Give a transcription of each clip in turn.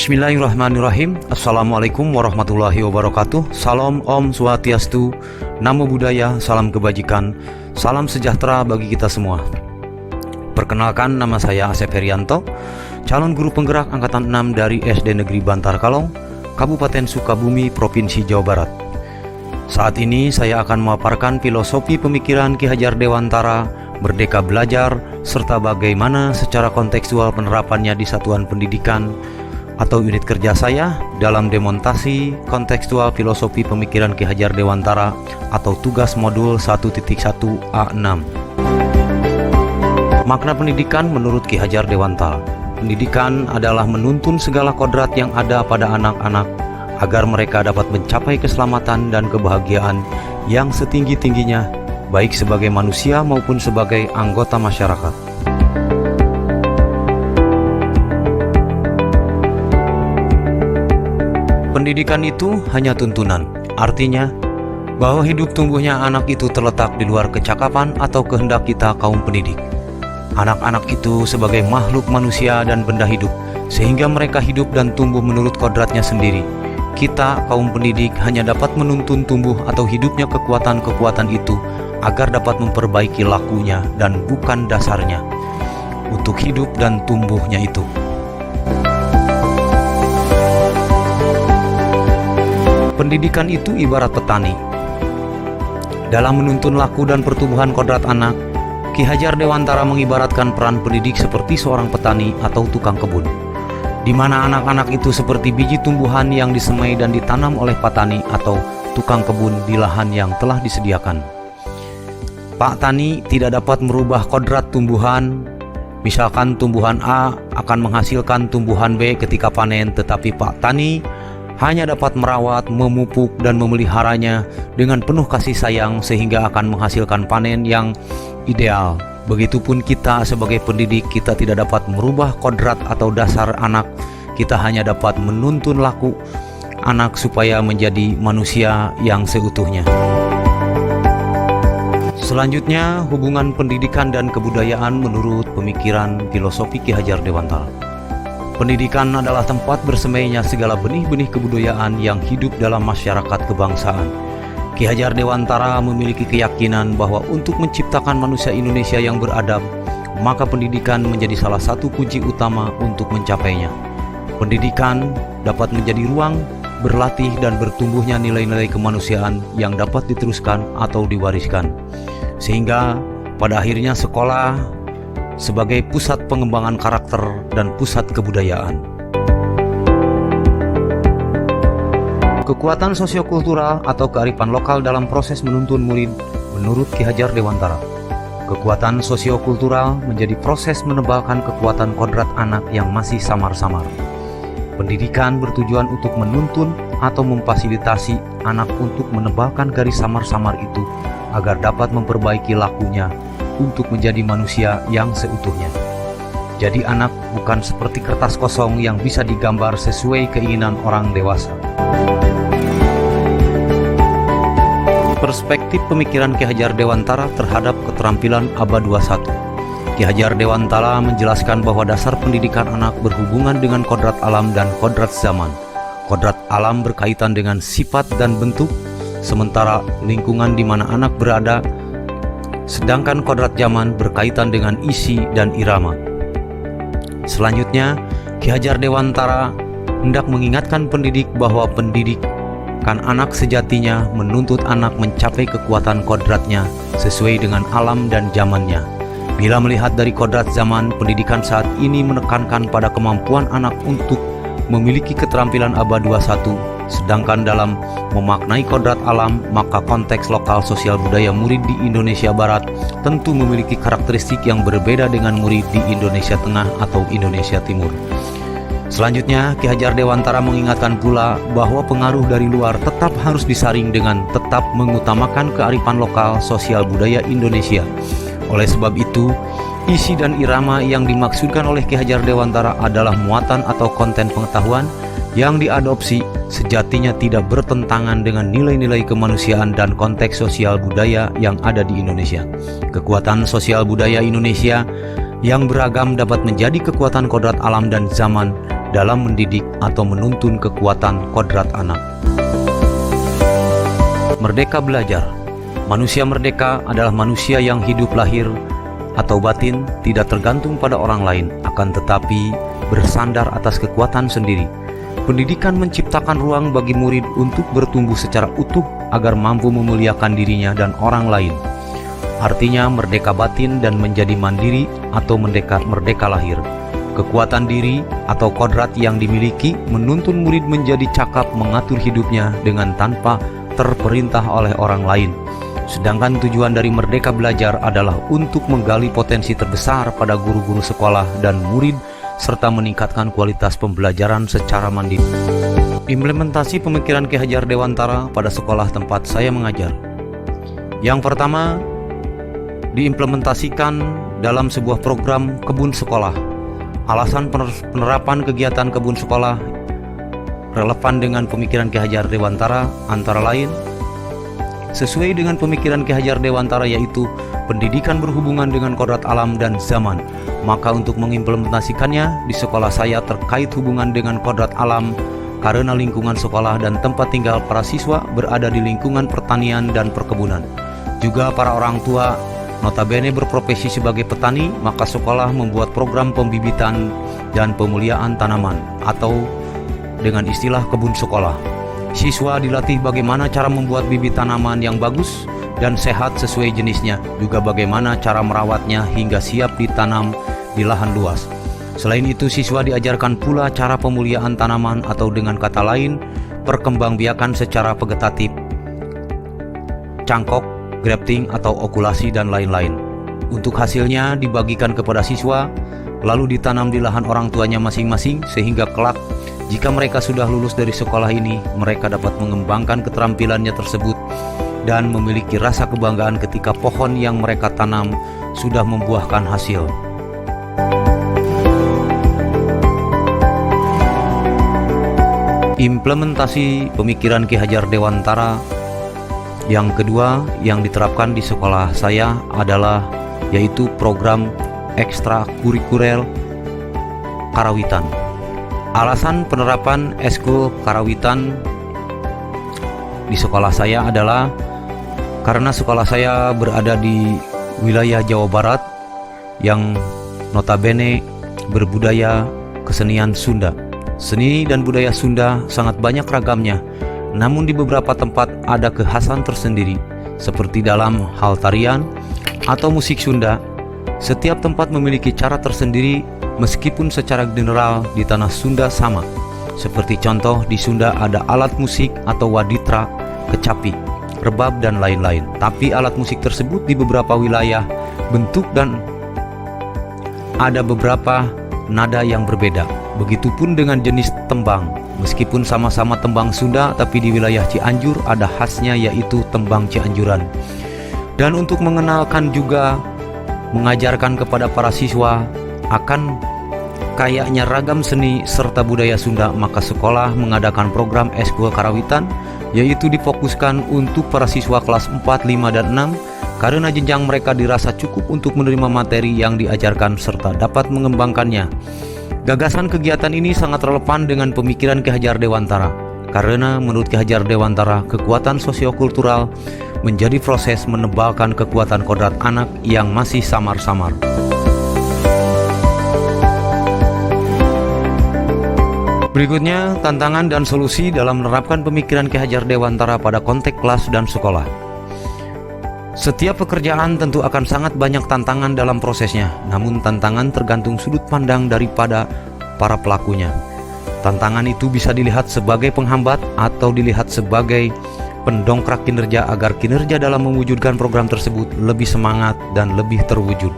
Bismillahirrahmanirrahim. Assalamualaikum warahmatullahi wabarakatuh. Salam Om Swastiastu, Namo Buddhaya, salam kebajikan, salam sejahtera bagi kita semua. Perkenalkan, nama saya Asep Herianto, calon guru penggerak Angkatan 6 dari SD Negeri Bantar Kalong, Kabupaten Sukabumi, Provinsi Jawa Barat. Saat ini saya akan memaparkan filosofi pemikiran Ki Hajar Dewantara, Merdeka Belajar, serta bagaimana secara kontekstual penerapannya di satuan pendidikan atau unit kerja saya dalam demontasi kontekstual filosofi pemikiran Ki Hajar Dewantara atau tugas modul 1.1A6. Makna pendidikan menurut Ki Hajar Dewantara. Pendidikan adalah menuntun segala kodrat yang ada pada anak-anak agar mereka dapat mencapai keselamatan dan kebahagiaan yang setinggi-tingginya, baik sebagai manusia maupun sebagai anggota masyarakat. Pendidikan itu hanya tuntunan, artinya bahwa hidup tumbuhnya anak itu terletak di luar kecakapan atau kehendak kita kaum pendidik. Anak-anak itu sebagai makhluk manusia dan benda hidup, sehingga mereka hidup dan tumbuh menurut kodratnya sendiri. Kita kaum pendidik hanya dapat menuntun tumbuh atau hidupnya kekuatan-kekuatan itu agar dapat memperbaiki lakunya dan bukan dasarnya untuk hidup dan tumbuhnya itu. Pendidikan itu ibarat petani. Dalam menuntun laku dan pertumbuhan kodrat anak, Ki Hajar Dewantara mengibaratkan peran pendidik seperti seorang petani atau tukang kebun, di mana anak-anak itu seperti biji tumbuhan yang disemai dan ditanam oleh petani atau tukang kebun di lahan yang telah disediakan. Pak Tani tidak dapat merubah kodrat tumbuhan. Misalkan tumbuhan A akan menghasilkan tumbuhan B ketika panen, tetapi Pak Tani hanya dapat merawat, memupuk, dan memeliharanya dengan penuh kasih sayang sehingga akan menghasilkan panen yang ideal. Begitupun kita sebagai pendidik, kita tidak dapat merubah kodrat atau dasar anak. Kita hanya dapat menuntun laku anak supaya menjadi manusia yang seutuhnya. Selanjutnya, hubungan pendidikan dan kebudayaan menurut pemikiran filosofi Ki Hajar Dewantara. Pendidikan adalah tempat bersemainya segala benih-benih kebudayaan yang hidup dalam masyarakat kebangsaan. Ki Hajar Dewantara memiliki keyakinan bahwa untuk menciptakan manusia Indonesia yang beradab, maka pendidikan menjadi salah satu kunci utama untuk mencapainya. Pendidikan dapat menjadi ruang berlatih dan bertumbuhnya nilai-nilai kemanusiaan yang dapat diteruskan atau diwariskan, sehingga pada akhirnya sekolah sebagai pusat pengembangan karakter dan pusat kebudayaan. Kekuatan sosiokultural atau kearifan lokal dalam proses menuntun murid menurut Ki Hajar Dewantara. Kekuatan sosiokultural menjadi proses menebalkan kekuatan kodrat anak yang masih samar-samar. Pendidikan bertujuan untuk menuntun atau memfasilitasi anak untuk menebalkan garis samar-samar itu agar dapat memperbaiki lakunya untuk menjadi manusia yang seutuhnya. Jadi anak bukan seperti kertas kosong yang bisa digambar sesuai keinginan orang dewasa. Perspektif pemikiran Ki Hajar Dewantara terhadap keterampilan abad 21. Ki Hajar Dewantara menjelaskan bahwa dasar pendidikan anak berhubungan dengan kodrat alam dan kodrat zaman. Kodrat alam berkaitan dengan sifat dan bentuk, sementara lingkungan di mana anak berada, sedangkan kodrat zaman berkaitan dengan isi dan irama. Selanjutnya, Ki Hajar Dewantara hendak mengingatkan pendidik bahwa pendidikan anak sejatinya menuntut anak mencapai kekuatan kodratnya sesuai dengan alam dan zamannya. Bila melihat dari kodrat zaman, pendidikan saat ini menekankan pada kemampuan anak untuk memiliki keterampilan abad 21, sedangkan dalam memaknai kodrat alam, maka konteks lokal sosial budaya murid di Indonesia Barat tentu memiliki karakteristik yang berbeda dengan murid di Indonesia Tengah atau Indonesia Timur. Selanjutnya, Ki Hajar Dewantara mengingatkan pula bahwa pengaruh dari luar tetap harus disaring dengan tetap mengutamakan kearifan lokal sosial budaya Indonesia. Oleh sebab itu, isi dan irama yang dimaksudkan oleh Ki Hajar Dewantara adalah muatan atau konten pengetahuan yang diadopsi sejatinya tidak bertentangan dengan nilai-nilai kemanusiaan dan konteks sosial budaya yang ada di Indonesia. Kekuatan sosial budaya Indonesia yang beragam dapat menjadi kekuatan kodrat alam dan zaman dalam mendidik atau menuntun kekuatan kodrat anak. Merdeka belajar. Manusia merdeka adalah manusia yang hidup lahir atau batin tidak tergantung pada orang lain, akan tetapi bersandar atas kekuatan sendiri. Pendidikan menciptakan ruang bagi murid untuk bertumbuh secara utuh agar mampu memuliakan dirinya dan orang lain. Artinya merdeka batin dan menjadi mandiri atau merdeka lahir. Kekuatan diri atau kodrat yang dimiliki menuntun murid menjadi cakap mengatur hidupnya dengan tanpa terperintah oleh orang lain. Sedangkan tujuan dari merdeka belajar adalah untuk menggali potensi terbesar pada guru-guru sekolah dan murid serta meningkatkan kualitas pembelajaran secara mandiri. Implementasi pemikiran Ki Hajar Dewantara pada sekolah tempat saya mengajar. Yang pertama, diimplementasikan dalam sebuah program kebun sekolah. Alasan penerapan kegiatan kebun sekolah relevan dengan pemikiran Ki Hajar Dewantara antara lain sesuai dengan pemikiran Ki Hajar Dewantara, yaitu pendidikan berhubungan dengan kodrat alam dan zaman. Maka untuk mengimplementasikannya di sekolah saya terkait hubungan dengan kodrat alam, karena lingkungan sekolah dan tempat tinggal para siswa berada di lingkungan pertanian dan perkebunan. Juga para orang tua notabene berprofesi sebagai petani, maka sekolah membuat program pembibitan dan pemuliaan tanaman atau dengan istilah kebun sekolah. Siswa dilatih bagaimana cara membuat bibit tanaman yang bagus dan sehat sesuai jenisnya, juga bagaimana cara merawatnya hingga siap ditanam di lahan luas. Selain itu, siswa diajarkan pula cara pemuliaan tanaman atau dengan kata lain, perkembangbiakan secara vegetatif, cangkok, grafting atau okulasi dan lain-lain. Untuk hasilnya dibagikan kepada siswa, lalu ditanam di lahan orang tuanya masing-masing sehingga kelak jika mereka sudah lulus dari sekolah ini, mereka dapat mengembangkan keterampilannya tersebut dan memiliki rasa kebanggaan ketika pohon yang mereka tanam sudah membuahkan hasil. Implementasi pemikiran Ki Hajar Dewantara yang kedua yang diterapkan di sekolah saya adalah yaitu program ekstrakurikuler karawitan. Alasan penerapan eskul karawitan di sekolah saya adalah karena sekolah saya berada di wilayah Jawa Barat yang notabene berbudaya kesenian Sunda. Seni dan budaya Sunda sangat banyak ragamnya, namun di beberapa tempat ada kekhasan tersendiri, seperti dalam hal tarian atau musik Sunda. Setiap tempat memiliki cara tersendiri, meskipun secara general di tanah Sunda sama. Seperti contoh, di Sunda ada alat musik atau waditra, kecapi, rebab dan lain-lain. Tapi alat musik tersebut di beberapa wilayah bentuk dan ada beberapa nada yang berbeda. Begitupun dengan jenis tembang. Meskipun sama-sama tembang Sunda, tapi di wilayah Cianjur ada khasnya, yaitu tembang Cianjuran. Dan untuk mengenalkan juga mengajarkan kepada para siswa akan kayaknya ragam seni serta budaya Sunda, maka sekolah mengadakan program eskul karawitan, yaitu difokuskan untuk para siswa kelas 4, 5, dan 6 karena jenjang mereka dirasa cukup untuk menerima materi yang diajarkan serta dapat mengembangkannya. Gagasan kegiatan ini sangat relevan dengan pemikiran Ki Hajar Dewantara, karena menurut Ki Hajar Dewantara, kekuatan sosiokultural menjadi proses menebalkan kekuatan kodrat anak yang masih samar-samar. Berikutnya, tantangan dan solusi dalam menerapkan pemikiran Ki Hajar Dewantara pada konteks kelas dan sekolah. Setiap pekerjaan tentu akan sangat banyak tantangan dalam prosesnya, namun tantangan tergantung sudut pandang daripada para pelakunya. Tantangan itu bisa dilihat sebagai penghambat atau dilihat sebagai pendongkrak kinerja agar kinerja dalam mewujudkan program tersebut lebih semangat dan lebih terwujud.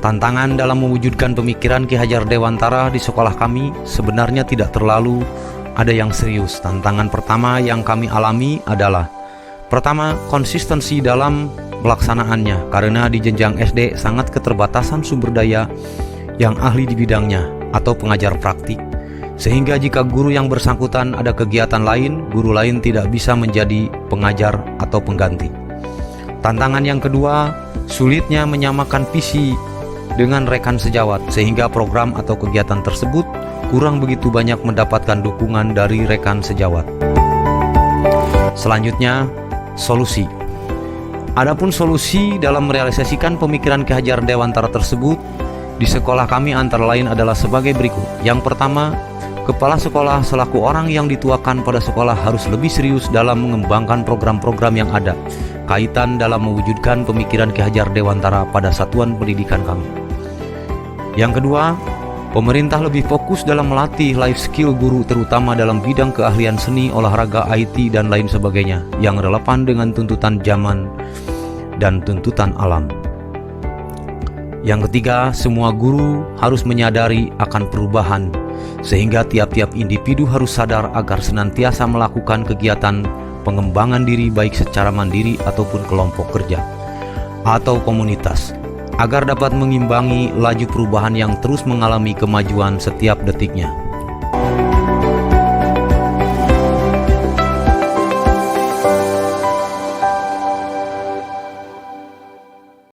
Tantangan dalam mewujudkan pemikiran Ki Hajar Dewantara di sekolah kami sebenarnya tidak terlalu ada yang serius. Tantangan pertama yang kami alami adalah pertama, konsistensi dalam pelaksanaannya, karena di jenjang SD sangat keterbatasan sumber daya yang ahli di bidangnya atau pengajar praktik, sehingga jika guru yang bersangkutan ada kegiatan lain, guru lain tidak bisa menjadi pengajar atau pengganti. Tantangan yang kedua, sulitnya menyamakan visi dengan rekan sejawat, sehingga program atau kegiatan tersebut kurang begitu banyak mendapatkan dukungan dari rekan sejawat. Selanjutnya, solusi. Adapun solusi dalam merealisasikan pemikiran Ki Hajar Dewantara tersebut di sekolah kami antara lain adalah sebagai berikut. Yang pertama, kepala sekolah selaku orang yang dituakan pada sekolah harus lebih serius dalam mengembangkan program-program yang ada kaitan dalam mewujudkan pemikiran Ki Hajar Dewantara pada satuan pendidikan kami. Yang kedua, pemerintah lebih fokus dalam melatih life skill guru, terutama dalam bidang keahlian seni, olahraga, IT, dan lain sebagainya yang relevan dengan tuntutan zaman dan tuntutan alam. Yang ketiga, semua guru harus menyadari akan perubahan, sehingga tiap-tiap individu harus sadar agar senantiasa melakukan kegiatan pengembangan diri baik secara mandiri ataupun kelompok kerja atau komunitas, agar dapat mengimbangi laju perubahan yang terus mengalami kemajuan setiap detiknya.